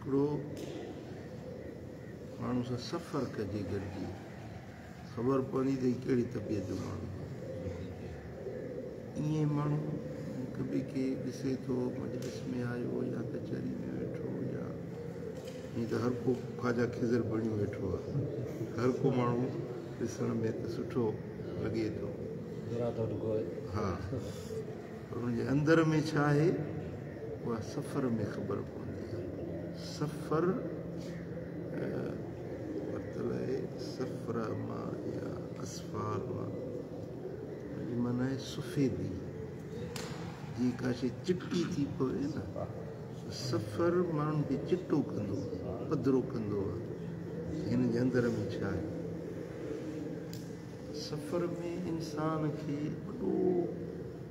हिकिड़ो माण्हू सां सफ़र कजे गॾिजी, ख़बर पवंदी त हीउ कहिड़ी तबियत जो माण्हू ईअं माण्हू हिक ॿिए खे ॾिसे थो, मजलिस में आयो या कचहरी में वेठो या ईअं त हर को ख़्वाजा खिज़र बणियो वेठो आहे, हर को माण्हू ॾिसण में त सुठो लॻे थो। हा, पर हुनजे अंदर में छा आहे उहा सफ़र में ख़बर पवंदी आहे। सफ़र वरितल आहे सफ़र मां या असफ़ार मां, हुनजी माना आहे सुफ़ेदी, जीअं का शइ चिटी थी पवे न, सफ़र माण्हुनि खे चिटो कंदो आहे, पधिरो कंदो आहे। हिन जे अंदर में छा आहे? सफ़र में इंसान खे वॾो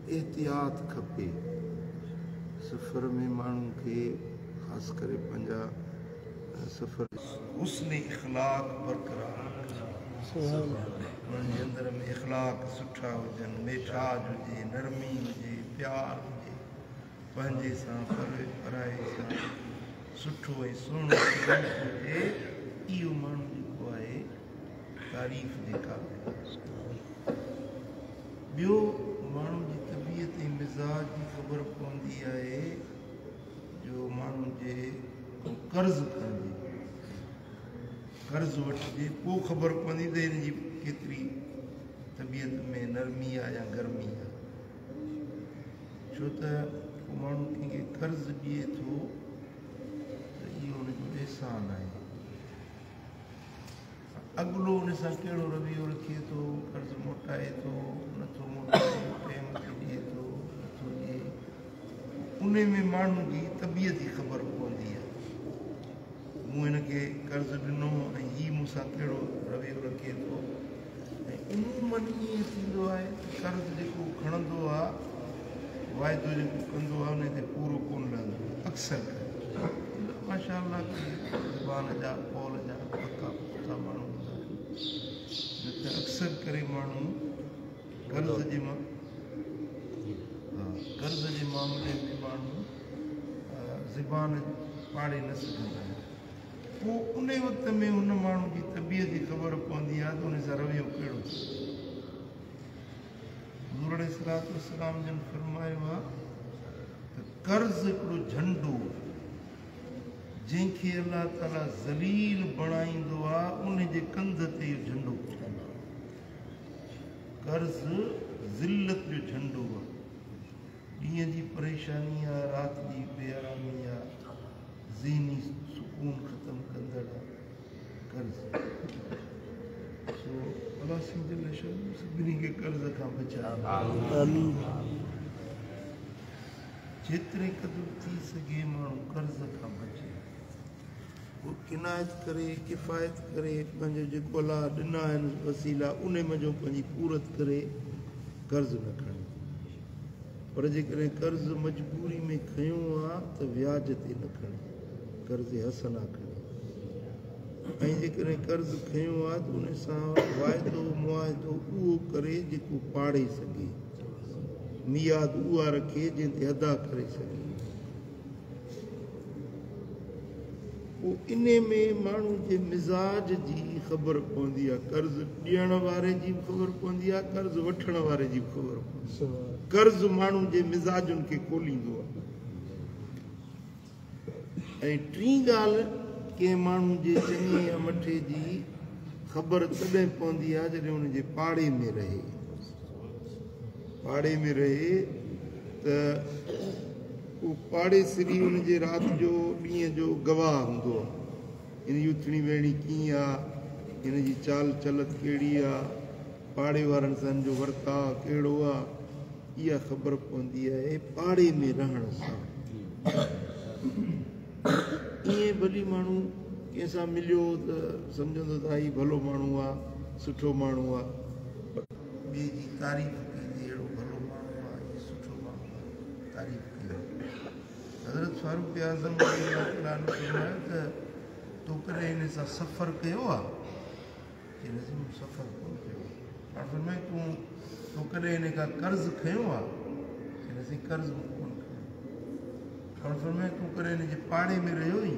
एहतियात खपे। सफ़र में माण्हुनि खे ख़ासि करे पंहिंजा सफ़र हुस्न इख़लाक़ बरक़रार उन्हनि जे अंदर में इख़लाक़ सुठा हुजनि, मेठाज हुजे, नरमी हुजे, प्यार हुजे, पंहिंजे सां पराए सां सुठो ऐं सुहिणो हुजे। इहो माण्हू जेको आहे तारीफ़ जे क़ाबिल। ॿियो माण्हू जी तबियत ऐं मिज़ाज जी ख़बर पवंदी आहे जो माण्हू जे कर्ज़ु खणिजे, कर्ज़ु वठिजे, पोइ ख़बर पवंदी त हिन जी केतिरी तबियत में नरमी आहे या गर्मी आहे। छो त को माण्हू कंहिंखे कर्ज़ु ॾिए थो त इहो हुनजो अहसान आहे। अॻिलो हुन सां कहिड़ो रवैयो रखे थो, कर्ज़ु मोटाए थो, नथो मोटाए, टाइम ते ॾिए थो, नथो ॾिए, उन में माण्हू जी तबियत जी ख़बर पवंदी आहे। मूं हिनखे कर्ज़ु ॾिनो ऐं हीउ मूंसां कहिड़ो रवैयो रखे थो। ऐं उमूमनि ईअं थींदो आहे त कर्ज़ु जेको खणंदो आहे, वाइदो जेको कंदो आहे उन ते पूरो कोन लहंदो आहे अक्सर करे। माशा अल्लाह ज़बान जा कौल जा पका पुख्ता माण्हू हूंदा आहिनि, न त अक्सर करे माण्हू कर्ज़ जे मामले में माण्हू ज़बान पाड़े न सघंदा आहिनि। पोइ उन वक़्त में हुन माण्हू जी तबियत जी ख़बर पवंदी आहे त उन सां रवैयो कहिड़ो थिए। हुज़ूर अलैहिस्सलाम जन फरमायो आहे त कर्ज़ु हिकिड़ो झंडो, जंहिंखे अलाह ताला ज़लील बणाईंदो आहे उन जे कंध ते इहो झंडो फुटंदो आहे। कर्ज़ु ज़िल्लत जो झंडो आहे, ॾींहं जी परेशानी आहे, राति जी बेआरामी आहे, ज़हनी सुकून ख़तमु कंदड़ आहे कर्ज़ु। सो अलाह सभिनी खे कर्ज़ खां बचाए। जेतिरे क़दुरु थी सघे माण्हू कर्ज़ खां बचे, उहो किनायत करे, किफ़ायत करे, पंहिंजो जेको अलाह ॾिना आहिनि वसीला उन मज़ो पंहिंजी पूरत करे कर्ज़ु न खणे। पर जेकॾहिं कर्ज़ु मजबूरी में खयो आहे त व्याज ते न खणे, कर्ज़ हसना खणे। ऐं जेकॾहिं कर्ज़ु खयो आहे त उन सां वाइदो मुआइदो उहो करे जेको पाड़े सघे, मियाद उहा रखे जंहिं ते अदा करे सघे। पोइ इन में माण्हू जे मिज़ाज जी ख़बर पवंदी आहे, कर्ज़ु ॾियण वारे जी बि ख़बर पवंदी आहे, कर्ज़ु वठण वारे जी बि ख़बर पवंदी आहे। कर्ज़ु माण्हू जे मिज़ाजुनि खे खोलींदो आहे। ऐं टीं ॻाल्हि कंहिं माण्हू जे चङे या मथे जी ख़बर तॾहिं पवंदी आहे जॾहिं हुनजे पाड़े में रहे। पाड़े में रहे त उहो पाड़ेसिरी हुनजे राति जो ॾींहं जो गवाह हूंदो आहे। हिन जी उथणी वेहणी कीअं आहे, हिन जी चाल चलत कहिड़ी आहे, पाड़े वारनि सां हिन जो वर्ताव कहिड़ो आहे, इहा ख़बर पवंदी आहे पाड़े में रहण सां। ईअं भली माण्हू कंहिंसां मिलियो त सम्झंदो त हीउ भलो माण्हू आहे, सुठो माण्हू आहे, ॿिए जी तारीफ़ कई, अहिड़ो भलो माण्हू आहे, इहो सुठो माण्हू आहे, तारीफ़ कई। हज़रत फारूक आज़म फरमायो त तो कॾहिं हिन सां सफ़र कयो आहे? सफ़र कोन कयो। फरमाए तो कॾहिं हिन खां कर्ज़ु खयो आहे? कर्ज़ु कोन खयो। फरमाए तूं कॾहिं हिन जे पाड़े में रहियो ई?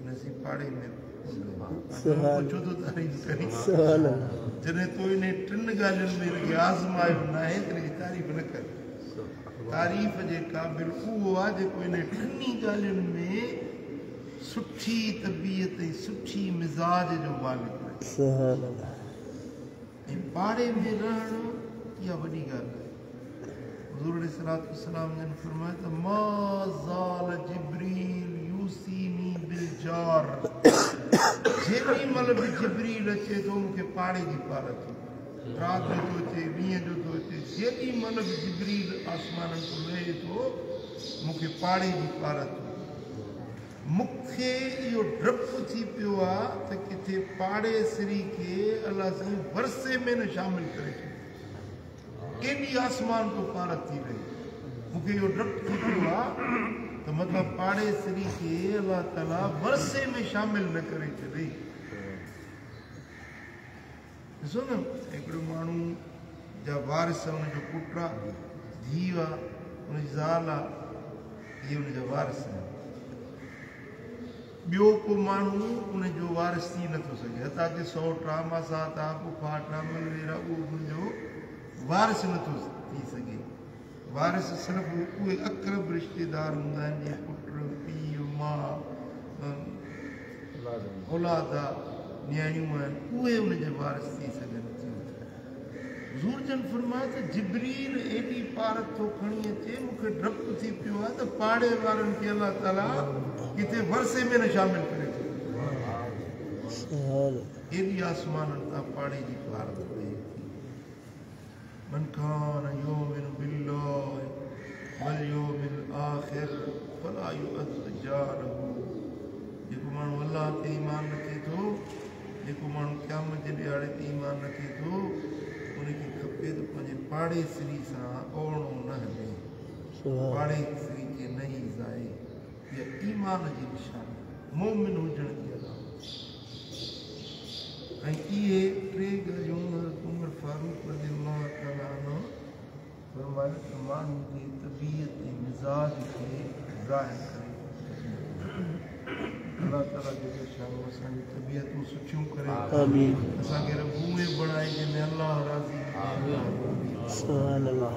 इन असीं पाड़े में सुभान छो थो तारीफ़ करी सुभान जॾहिं तो इन टिनि ॻाल्हियुनि में हिनखे आज़मायो न आहे त हिनजी तारीफ़ न कर तारीफ़ जे क़ाबिल उहो आहे जेको इन टिनी ॻाल्हियुनि में सुठी तबियत ऐं सुठी मिज़ाज जो मालिक आहे सुभान ऐं पाड़े में रहणु इहा वॾी ॻाल्हि आहे हुज़ूर अलैहिस्सलातु वस्सलाम जन फरमायो त मा ज़ाल जिब्रील यूसीनी बिल जार जेॾी महिल बि जिब्रील अचे थो मूंखे पाड़े जी पार थी राति जो थो अचे ॾींहं जो थो अचे जेॾी महिल बि जिब्रील आसमाननि खां लहे थो मूंखे पाड़े जी पार थी मूंखे इहो डपु थी पियो आहे त किथे पाड़े सिरी खे अलाह साईं वरसे में न शामिल करे छॾे केॾी आसमान तो पार थी रही मूंखे इहो डपु थी पियो आहे त मतिलबु पाड़े सिरी खे अलाह ताला वरसे में शामिल न करे छॾे ॾिसो न हिकिड़ो माण्हू जा वारिस हुनजो पुटु आहे धीउ आहे हुनजी ज़ाल आहे इहे हुनजा वारिस आहिनि ॿियो को माण्हू उनजो वारिस थी नथो सघे हथा की सौट आहे मासात आहे फुफाट आहे मलवेर आहे उहो हुनजो वारिस नथो थी सघे वारिस सिर्फ़ु उहे अक़रब रिश्तेदार हूंदा आहिनि जीअं पुटु पीउ माउ औलाद आहे न्याणियूं आहिनि उहे उनजे वारिस थी सघनि थियूं हुज़ूर जन फरमायो त जिब्रील एॾी पार थो खणी अचे मूंखे डपु थी पियो आहे त पाड़े वारनि खे अलाह ताला किथे वरसे में न शामिल करे सुभान एॾी आसमाननि तां पाड़े जी पार थो ॾे मन कान युमिनु बिल्लाहि वल यौमिल आखिर फला युअज़्ज़ जारहु जेको माण्हू अलाह ते ईमान रखे थो जेको माण्हू क़यामत जे ॾियारे ते ईमान रखे थो उनखे खपे त पंहिंजे पाड़े सिरी सां ओड़ो न हले सुभान पाड़े सिरी खे न ईज़ाए इहा ईमान जी निशानी मोमिन हुजण जी अलामत ऐं इहे टे ॻाल्हियूं हज़रत उमर फारूक रज़ियल्लाहु ताला अन्हु फरमायो त माण्हू जी तबियत ऐं मिज़ाज खे ज़ाहिर करे अलाह ताला जो शाम असांजी तबियतूं सुठियूं करे आमीन असांखे रबूए बणाए जंहिंमें अलाह राज़ी सुभान अल्लाह